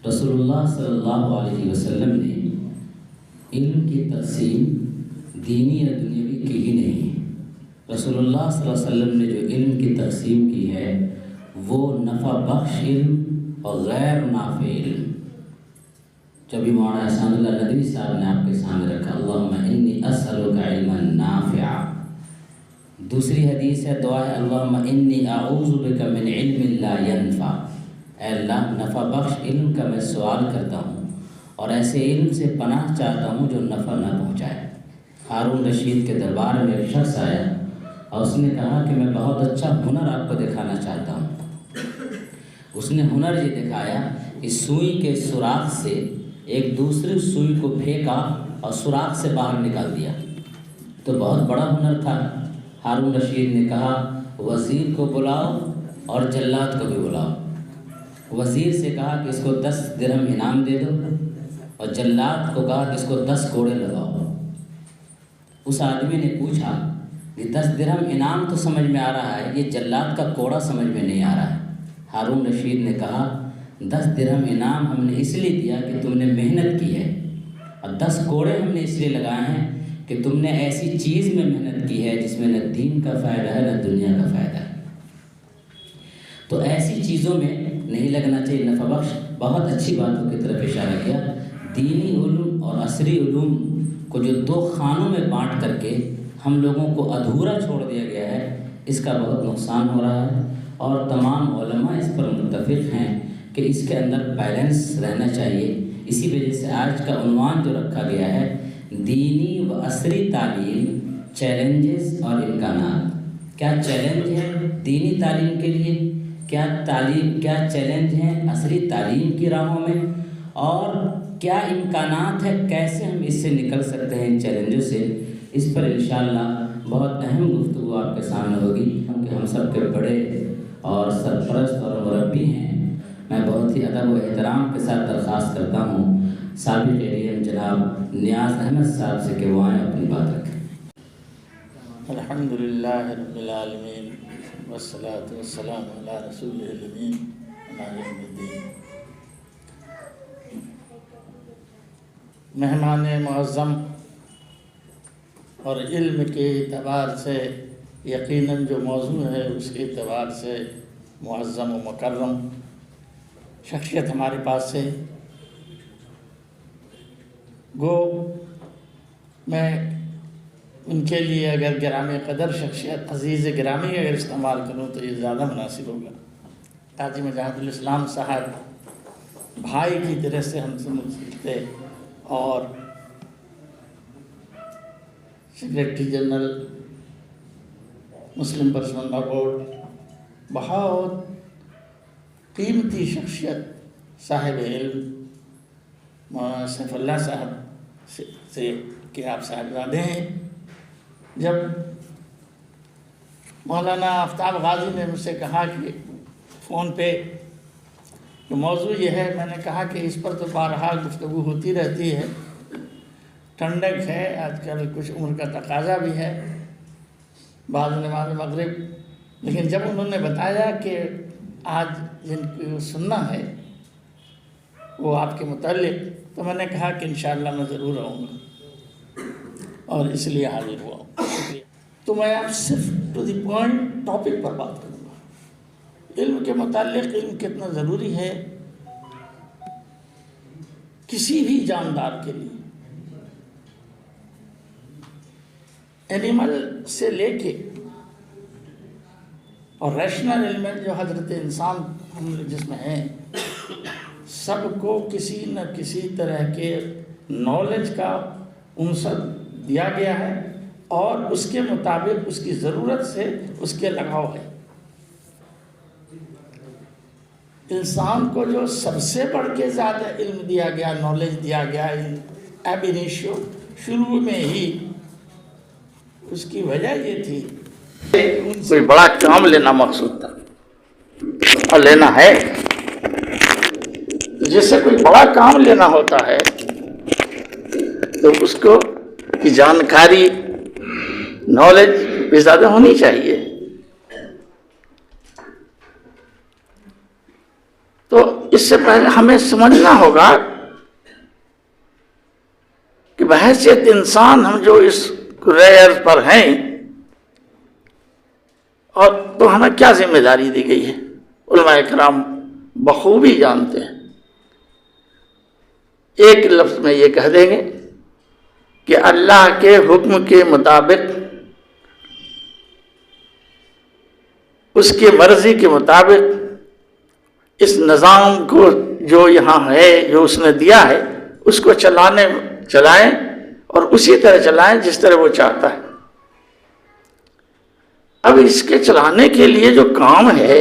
رسول اللہ صلی اللہ علیہ وسلم نے علم کی تقسیم دینی یا دنیاوی کی ہی نہیں، رسول اللہ صلی اللہ علیہ وسلم نے جو علم کی تقسیم کی ہے وہ نفع بخش علم اور غیر نافع علم. جب مولانا احسان اللہ ندوی صاحب نے آپ کے سامنے رکھا اللہم انی اسألک علما نافعا، دوسری حدیث ہے دعا ہے اللہم انی اعوذ بک من علم لا ینفع، اے اللہ نفع بخش علم کا میں سوال کرتا ہوں اور ایسے علم سے پناہ چاہتا ہوں جو نفع نہ پہنچائے. ہارون رشید کے دربار میں ایک شخص آیا اور اس نے کہا کہ میں بہت اچھا ہنر آپ کو دکھانا چاہتا ہوں. اس نے ہنر یہ دکھایا کہ سوئی کے سوراخ سے ایک دوسری سوئی کو پھینکا اور سوراخ سے باہر نکال دیا. تو بہت بڑا ہنر تھا. ہارون رشید نے کہا وزیر کو بلاؤ اور جلاد کو بھی بلاؤ. وزیر سے کہا کہ اس کو 10 درہم انعام دے دو اور جلاد کو کہا کہ اس کو 10 کوڑے لگاؤ. اس آدمی نے پوچھا کہ 10 درہم انعام تو سمجھ میں آ رہا ہے، یہ جلاد کا کوڑا سمجھ میں نہیں آ رہا ہے. ہارون رشید نے کہا 10 درہم انعام ہم نے اس لیے دیا کہ تم نے محنت کی ہے اور 10 کوڑے ہم نے اس لیے لگائے ہیں کہ تم نے ایسی چیز میں محنت کی ہے جس میں نہ دین کا فائدہ ہے نہ دنیا کا فائدہ ہے. تو ایسی چیزوں میں نہیں لگنا چاہیے. نفع بخش بہت اچھی باتوں کی طرف اشارہ کیا. دینی علوم اور عصری علوم کو جو 2 خانوں میں بانٹ کر کے ہم لوگوں کو ادھورا چھوڑ دیا گیا ہے، اس کا بہت نقصان ہو رہا ہے اور تمام علماء اس پر متفق ہیں کہ اس کے اندر بیلنس رہنا چاہیے. اسی وجہ سے آج کا عنوان جو رکھا گیا ہے دینی و عصری تعلیم، چیلنجز اور امکانات. کیا چیلنج ہے دینی تعلیم کے لیے، کیا چیلنج ہیں عصری تعلیم کی راہوں میں، اور کیا امکانات ہے، کیسے ہم اس سے نکل سکتے ہیں ان چیلنجوں سے. اس پر انشاءاللہ بہت اہم گفتگو آپ کے سامنے ہوگی کہ ہم سب کے بڑے اور سرپرست اور مربی ہیں. میں بہت ہی ادب و احترام کے ساتھ درخواست کرتا ہوں سابق ADM جناب نیاز احمد صاحب سے کہ وہ آئیں اپنی بات رکھیں. الحمدللہ رب العالمین والصلاة والسلام علی رسول الامین علی یوم الدین. مہمان معظم اور علم کے اعتبار سے یقیناً جو موضوع ہے اس کے اعتبار سے معظم و مکرم شخصیت ہمارے پاس ہے. گو میں ان کے لیے اگر گرامی قدر شخصیت عزیز گرامی اگر استعمال کروں تو یہ زیادہ مناسب ہوگا. قاضی مجاہد الاسلام صاحب بھائی کی طرح سے ہم سے منسلک تھے اور سیکریٹری جنرل مسلم پرسنل لا بورڈ، بہت قیمتی شخصیت صاحب علم سیف اللہ صاحب سے کہ آپ صاحبزادے ہیں. جب مولانا آفتاب غازی نے مجھ سے کہا کہ فون پہ کہ موضوع یہ ہے، میں نے کہا کہ اس پر تو بارہا گفتگو ہوتی رہتی ہے، ٹھنڈک ہے آج کل، کچھ عمر کا تقاضا بھی ہے، بعد نماز مغرب. لیکن جب انہوں نے بتایا کہ آج جن کو سننا ہے وہ آپ کے متعلق، تو میں نے کہا کہ انشاءاللہ میں ضرور آؤں گا اور اس لیے حاضر ہوا ہوں. تو میں اب صرف ٹو دی پوائنٹ ٹاپک پر بات کروں گا. علم کے متعلق علم کتنا ضروری ہے کسی بھی جاندار کے لیے، اینیمل سے لے کے اور ریشنل ایلیمنٹ جو حضرت انسان ہم جس میں ہیں، سب کو کسی نہ کسی طرح کے نالج کا عنصر دیا گیا ہے اور اس کے مطابق اس کی ضرورت سے اس کے لگاؤ ہے. انسان کو جو سب سے بڑھ کے زیادہ علم دیا گیا، نالج دیا گیا ایب انیشیو، شروع میں ہی اس کی وجہ یہ تھی کوئی بڑا کام لینا مقصود تھا اور لینا ہے. جس سے کوئی بڑا کام لینا ہوتا ہے تو اس کو کی جانکاری نالج بھی زیادہ ہونی چاہیے. تو اس سے پہلے ہمیں سمجھنا ہوگا کہ بحیثیت انسان ہم جو اس ریئر پر ہیں، اور تو ہمیں کیا ذمہ داری دی گئی ہے، علماء کرام بخوبی جانتے ہیں۔ ایک لفظ میں یہ کہہ دیں گے کہ اللہ کے حکم کے مطابق، اس کی مرضی کے مطابق اس نظام کو جو یہاں ہے، جو اس نے دیا ہے، اس کو چلائیں اور اسی طرح چلائیں جس طرح وہ چاہتا ہے۔ اب اس کے چلانے کے لیے جو کام ہے،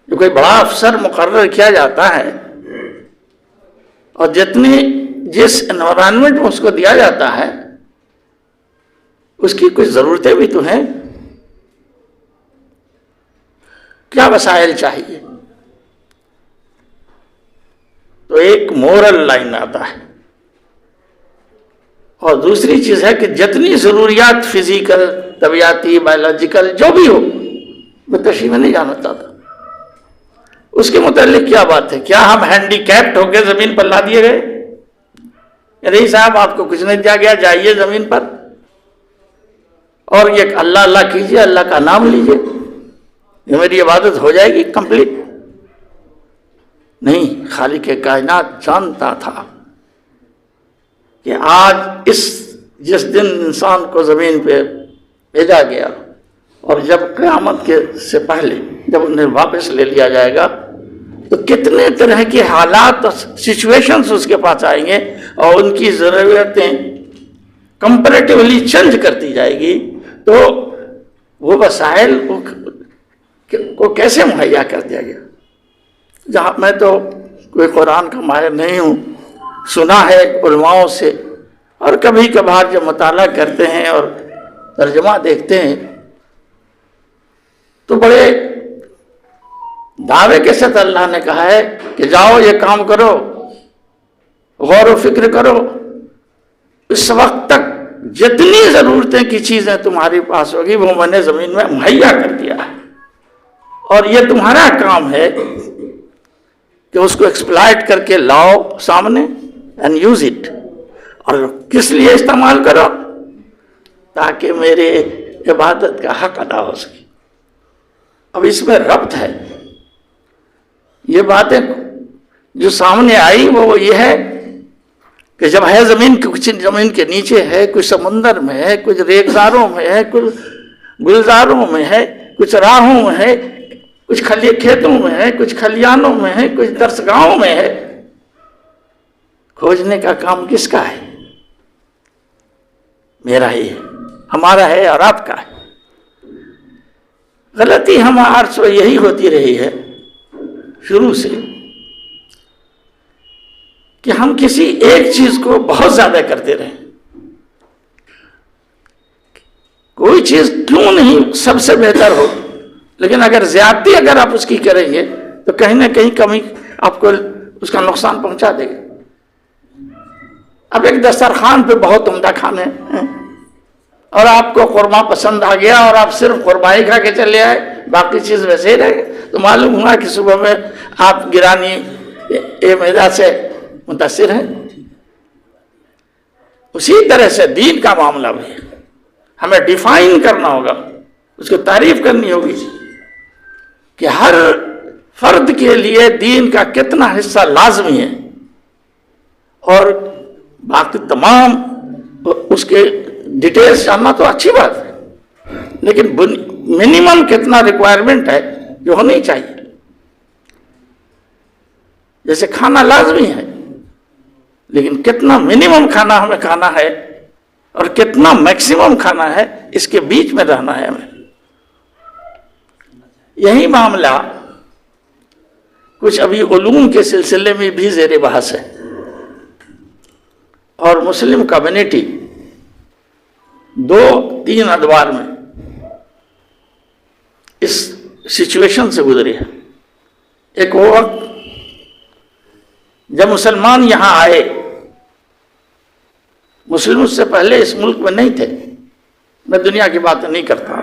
جو کوئی بڑا افسر مقرر کیا جاتا ہے اور جس انوائرمنٹ میں اس کو دیا جاتا ہے، اس کی کچھ ضرورتیں بھی تو ہیں۔ کیا وسائل چاہیے؟ تو ایک مورل لائن آتا ہے، اور دوسری چیز ہے کہ جتنی ضروریات فزیکل، طبیعتی، بایولوجیکل جو بھی ہو، میں تشریح میں نہیں جانا چاہتا، اس کے متعلق کیا بات ہے۔ کیا ہم ہینڈی کیپٹ ہو کے زمین پر لا دیے گئے؟ نہیں صاحب، آپ کو کچھ نہیں دیا گیا، جائیے زمین پر اور یہ اللہ اللہ کیجیے، اللہ کا نام لیجیے، یہ میری عبادت ہو جائے گی کمپلیٹ۔ نہیں، خالق کائنات جانتا تھا کہ آج جس دن انسان کو زمین پہ بھیجا گیا، اور جب قیامت سے پہلے جب انہیں واپس لے لیا جائے گا، تو کتنے طرح کے حالات اور سچویشنز اس کے پاس آئیں گے، اور ان کی ضرورتیں کمپیریٹیولی چینج کرتی جائے گی، تو وہ وسائل کو کیسے مہیا کر دیا گیا۔ جہاں میں تو کوئی قرآن کا ماہر نہیں ہوں، سنا ہے علماؤں سے، اور کبھی کبھار جب مطالعہ کرتے ہیں اور ترجمہ دیکھتے ہیں تو بڑے دعوے کے ساتھ اللہ نے کہا ہے کہ جاؤ یہ کام کرو، غور و فکر کرو، اس وقت تک جتنی ضرورتیں کی چیزیں تمہاری پاس ہوگی وہ میں نے زمین میں مہیا کر دیا ہے، اور یہ تمہارا کام ہے کہ اس کو ایکسپلائٹ کر کے لاؤ سامنے اینڈ یوز اٹ، اور کس لیے استعمال کرو؟ تاکہ میرے عبادت کا حق ادا ہو سکے۔ اب اس میں ربط ہے، یہ باتیں جو سامنے آئی وہ یہ ہے کہ جب ہے زمین کچھ زمین کے نیچے ہے، کچھ سمندر میں ہے، کچھ ریگزاروں میں ہے، کچھ گلزاروں میں ہے، کچھ راہوں میں ہے، کچھ کھیتوں میں ہے، کچھ کھلیانوں میں ہے، کچھ درسگاہوں میں ہے، کھوجنے کا کام کس کا ہے؟ میرا ہی ہے، ہمارا ہے اور آپ کا ہے۔ غلطی ہمارے سے یہی ہوتی رہی ہے شروع سے کہ ہم کسی ایک چیز کو بہت زیادہ کرتے رہے۔ کوئی چیز کیوں نہیں سب سے بہتر ہو، لیکن زیادتی اگر آپ اس کی کریں گے تو کہیں نہ کہیں کمی آپ کو اس کا نقصان پہنچا دے گا۔ اب ایک دسترخوان پہ بہت عمدہ کھانے ہیں اور آپ کو قورمہ پسند آ گیا اور آپ صرف قورمہ ہی کھا کے چلے آئے، باقی چیز ویسے ہی رہ گئے، تو معلوم ہوا کہ صبح میں آپ گرانی معدہ سے متاثر ہیں۔ اسی طرح سے دین کا معاملہ بھی ہے، ہمیں ڈیفائن کرنا ہوگا، اس کو تعریف کرنی ہوگی کہ ہر فرد کے لیے دین کا کتنا حصہ لازمی ہے، اور باقی تمام اس کے ڈیٹیلز جاننا تو اچھی بات ہے، لیکن منیمم کتنا ریکوائرمنٹ ہے جو ہونی چاہیے۔ جیسے کھانا لازمی ہے، لیکن کتنا منیمم کھانا ہمیں کھانا ہے اور کتنا میکسیمم کھانا ہے، اس کے بیچ میں رہنا ہے ہمیں۔ یہی معاملہ کچھ ابھی علوم کے سلسلے میں بھی زیر بحث ہے، اور مسلم کمیونٹی 2-3 ادوار میں اس سچویشن سے گزری ہے۔ ایک وہ وقت جب مسلمان یہاں آئے، مسلم اس سے پہلے اس ملک میں نہیں تھے، میں دنیا کی بات نہیں کرتا،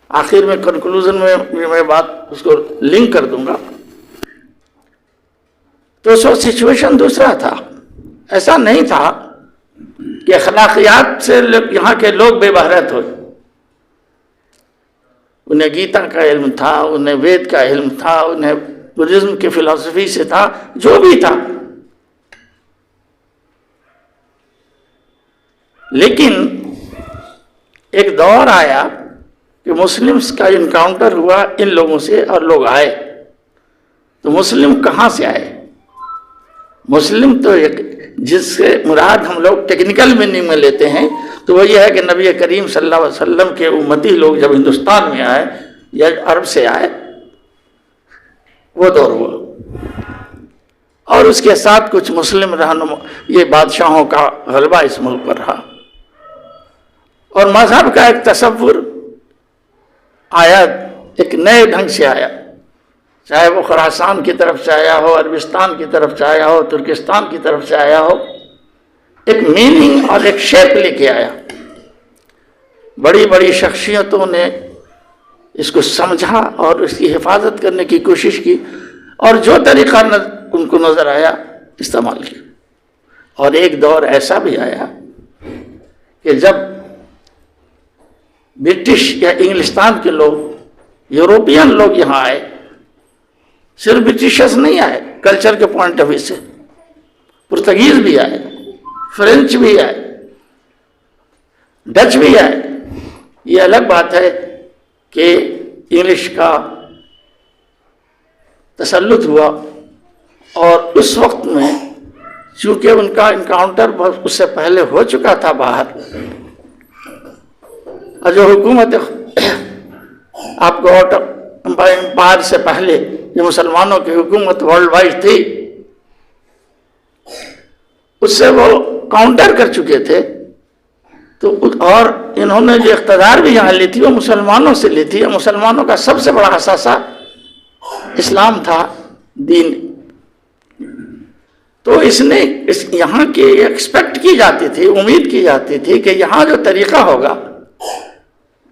آخر میں کنکلوژن میں میں بات اس کو لنک کر دوں گا تو اس وقت سچویشن دوسرا تھا. ایسا نہیں تھا کہ اخلاقیات سے یہاں کے لوگ بے بہرت ہوئے. انہیں گیتا کا علم تھا، انہیں وید کا علم تھا، انہیں بدھزم کی فلسفی سے تھا، جو بھی تھا. لیکن ایک دور آیا کہ مسلمز کا انکاؤنٹر ہوا ان لوگوں سے، اور لوگ آئے. تو مسلم کہاں سے آئے؟ مسلم تو جس سے مراد ہم لوگ ٹیکنیکل میننگ میں لیتے ہیں تو وہ یہ ہے کہ نبی کریم صلی اللہ علیہ وسلم کے امتی لوگ جب ہندوستان میں آئے یا عرب سے آئے، وہ دور ہوا. اور اس کے ساتھ کچھ مسلم رہنما، یہ بادشاہوں کا غلبہ اس ملک پر رہا، اور مذہب کا ایک تصور آیا، ایک نئے ڈھنگ سے آیا. چاہے وہ خراسان کی طرف سے آیا ہو، عربستان کی طرف سے آیا ہو، ترکستان کی طرف سے آیا ہو، ایک میننگ اور ایک شیپ لے کے آیا. بڑی بڑی شخصیتوں نے اس کو سمجھا اور اس کی حفاظت کرنے کی کوشش کی، اور جو طریقہ ان کو نظر آیا استعمال کیا. اور ایک دور ایسا بھی آیا کہ جب برٹش یا انگلستان کے لوگ، یوروپین لوگ یہاں آئے، صرف برٹشرز نہیں آئے، کلچر کے پوائنٹ آف ویو سے پرتگیز بھی آئے، فرینچ بھی آئے، ڈچ بھی آئے. یہ الگ بات ہے کہ انگلش کا تسلط ہوا، اور اس وقت میں چونکہ ان کا انکاؤنٹر اس سے پہلے ہو چکا تھا باہر، اور جو حکومت آپ کو امپائر سے پہلے جو مسلمانوں کی حکومت ورلڈ وائڈ تھی، اس سے وہ کاؤنٹر کر چکے تھے. تو اور انہوں نے جو اقتدار بھی یہاں لی تھی وہ مسلمانوں سے لی تھی. مسلمانوں کا سب سے بڑا اثاثہ اسلام تھا، دین. تو اس نے یہاں کی ایکسپیکٹ کی جاتی تھی، امید کی جاتی تھی کہ یہاں جو طریقہ ہوگا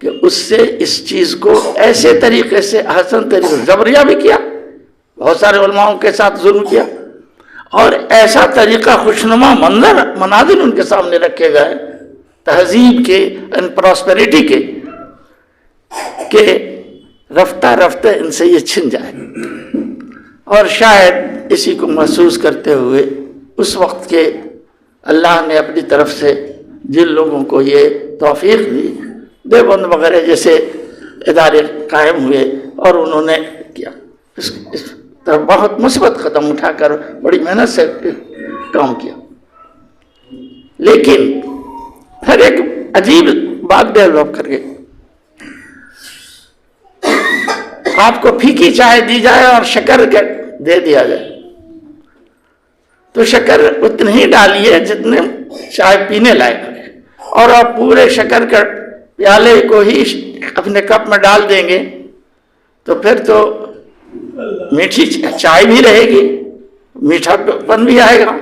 کہ اس سے اس چیز کو ایسے طریقے سے احسن طریقے سے جبریہ بھی کیا، بہت سارے علماؤں کے ساتھ ظلم کیا، اور ایسا طریقہ خوشنما مناظر ان کے سامنے رکھے گئے تہذیب کے اینڈ پراسپیرٹی کے، کہ رفتہ رفتہ ان سے یہ چھن جائے. اور شاید اسی کو محسوس کرتے ہوئے اس وقت کے اللہ نے اپنی طرف سے جن لوگوں کو یہ توفیق دی، دیوبند وغیرہ جیسے ادارے قائم ہوئے، اور انہوں نے کیا اس طرف بہت مثبت قدم اٹھا کر بڑی محنت سے کام کیا. لیکن پھر ایک عجیب بات ڈیولپ کر گئی. آپ کو پھیکی چائے دی جائے اور شکر دے دیا جائے تو شکر اتنی ہی ڈالیے جتنے چائے پینے لائق ہے، اور آپ پورے شکر کا پیالے کو ہی اپنے کپ میں ڈال دیں گے تو پھر تو میٹھی چائے بھی رہے گی، میٹھا پن بھی آئے گا،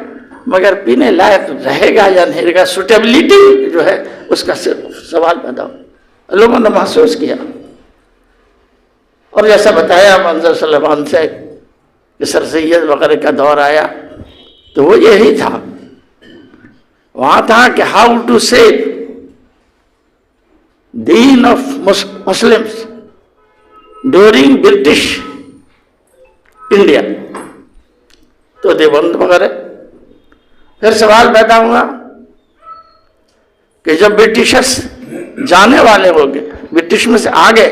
مگر پینے لائق رہے گا یا نہیں رہے گا، سوٹیبلٹی جو ہے اس کا سوال پیدا ہو. لوگوں نے محسوس کیا، اور جیسا بتایا منظر سلیمان سے کہ سر سید وغیرہ کا دور آیا تو وہ یہی تھا. وہاں تھا کہ ہاؤ ٹو سیو دین of Muslims during British India. تو دیوبند وغیرہ. پھر سوال پیدا ہوا کہ جب برٹشرز جانے والے ہو گئے، برٹش میں سے آ گئے،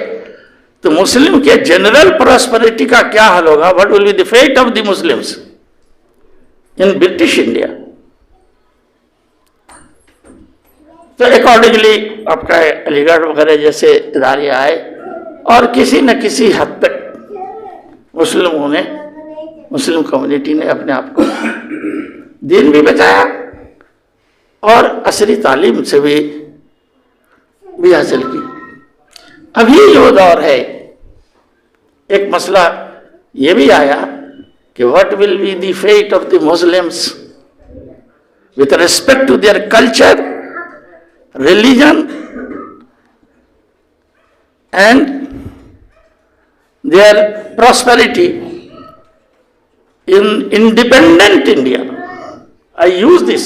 تو مسلم کے جنرل پراسپریٹی کا کیا حل ہوگا؟ what will be the fate of the Muslims in British India؟ تو اکارڈنگلی آپ کا علی گڑھ وغیرہ جیسے ادارے آئے، اور کسی نہ کسی حد تک مسلم کمیونٹی نے اپنے آپ کو دین بھی بچایا اور عصری تعلیم سے بھی حاصل کی. ابھی جو دور ہے، ایک مسئلہ یہ بھی آیا کہ what will be the fate of the Muslims with respect to their culture, religion and their prosperity in independent India, I use this,